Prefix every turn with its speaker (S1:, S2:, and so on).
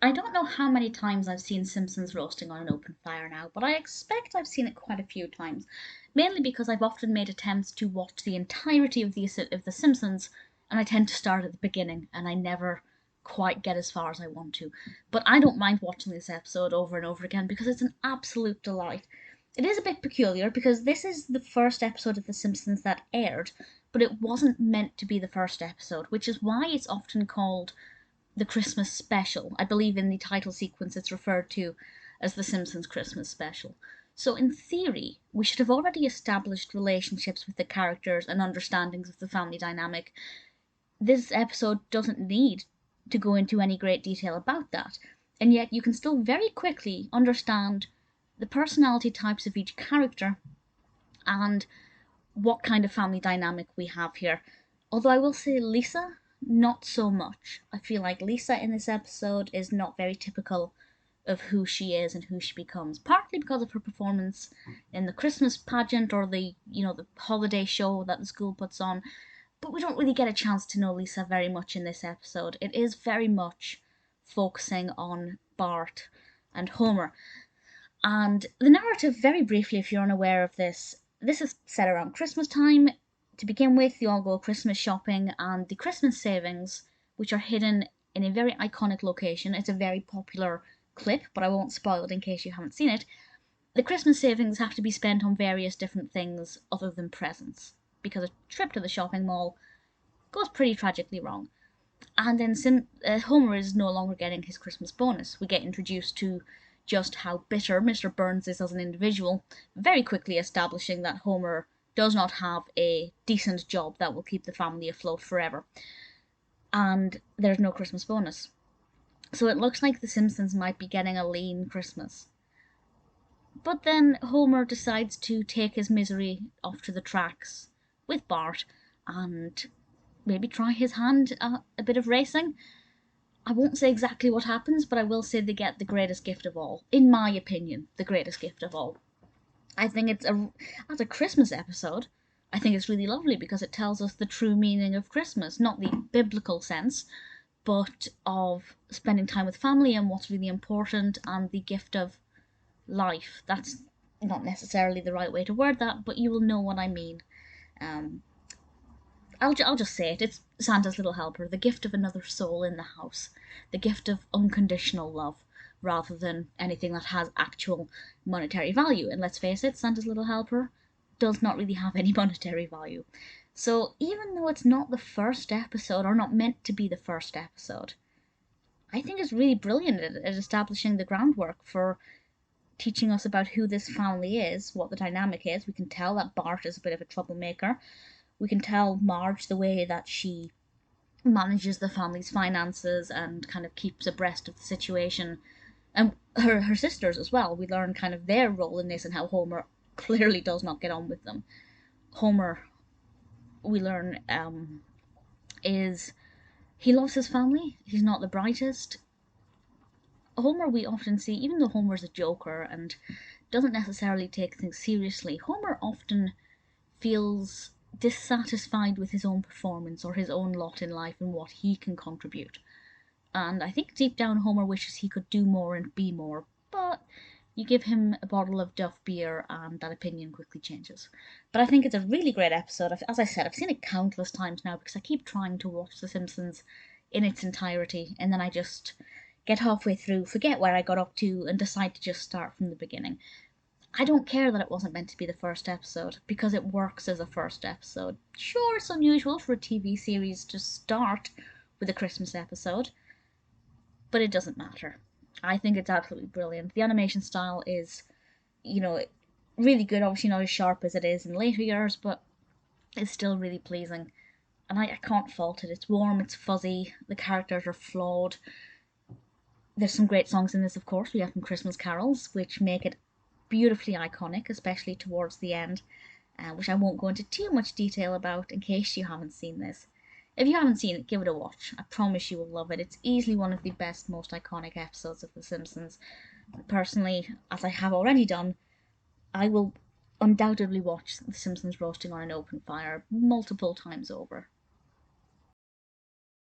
S1: I don't know how many times I've seen Simpsons roasting on an open fire now, but I expect I've seen it quite a few times. Mainly because I've often made attempts to watch the entirety of the Simpsons, and I tend to start at the beginning, and I never quite get as far as I want to. But I don't mind watching this episode over and over again because it's an absolute delight. It is a bit peculiar because this is the first episode of The Simpsons that aired, but it wasn't meant to be the first episode, which is why it's often called the Christmas special. I believe in the title sequence it's referred to as the Simpsons Christmas special. So, in theory, we should have already established relationships with the characters and understandings of the family dynamic. This episode doesn't need to go into any great detail about that, and yet you can still very quickly understand the personality types of each character and what kind of family dynamic we have here. Although I will say Lisa, not so much. I feel like Lisa in this episode is not very typical of who she is and who she becomes, partly because of her performance in the Christmas pageant or the holiday show that the school puts on. But we don't really get a chance to know Lisa very much in this episode. It is very much focusing on Bart and Homer. And the narrative, very briefly, if you're unaware of this is set around Christmas time. To begin with, you all go Christmas shopping, and the Christmas savings, which are hidden in a very iconic location, it's a very popular clip, but I won't spoil it in case you haven't seen it. The Christmas savings have to be spent on various different things other than presents, because a trip to the shopping mall goes pretty tragically wrong. And then Homer is no longer getting his Christmas bonus. We get introduced to just how bitter Mr. Burns is as an individual, very quickly establishing that Homer does not have a decent job that will keep the family afloat forever. And there's no Christmas bonus. So it looks like the Simpsons might be getting a lean Christmas. But then Homer decides to take his misery off to the tracks with Bart and maybe try his hand at a bit of racing. I won't say exactly what happens, but I will say they get the greatest gift of all. In my opinion, the greatest gift of all. I think as a Christmas episode, I think it's really lovely because it tells us the true meaning of Christmas. Not the biblical sense, but of spending time with family and what's really important and the gift of life. That's not necessarily the right way to word that, but you will know what I mean. I'll just say it. It's Santa's little helper, the gift of another soul in the house, the gift of unconditional love, rather than anything that has actual monetary value. And let's face it, Santa's little helper does not really have any monetary value. So even though it's not the first episode, or not meant to be the first episode, I think it's really brilliant at establishing the groundwork for teaching us about who this family is, what the dynamic is. We can tell that Bart is a bit of a troublemaker. We can tell Marge the way that she manages the family's finances and kind of keeps abreast of the situation. And her sisters as well. We learn kind of their role in this and how Homer clearly does not get on with them. Homer, we learn, is he loves his family. He's not the brightest. Homer, we often see, even though Homer's a joker and doesn't necessarily take things seriously, Homer often feels dissatisfied with his own performance or his own lot in life and what he can contribute. And I think deep down Homer wishes he could do more and be more, but you give him a bottle of Duff beer and that opinion quickly changes. But I think it's a really great episode. As I said, I've seen it countless times now because I keep trying to watch The Simpsons in its entirety, and then I just get halfway through, forget where I got up to, and decide to just start from the beginning. I don't care that it wasn't meant to be the first episode, because it works as a first episode. Sure, it's unusual for a TV series to start with a Christmas episode, but it doesn't matter. I think it's absolutely brilliant. The animation style is, really good. Obviously not as sharp as it is in later years, but it's still really pleasing. And I can't fault it. It's warm, it's fuzzy, the characters are flawed. There's some great songs in this, of course. We have some Christmas carols, which make it beautifully iconic, especially towards the end, which I won't go into too much detail about in case you haven't seen this. If you haven't seen it, give it a watch. I promise you will love it. It's easily one of the best, most iconic episodes of The Simpsons. Personally, as I have already done, I will undoubtedly watch The Simpsons roasting on an open fire multiple times over.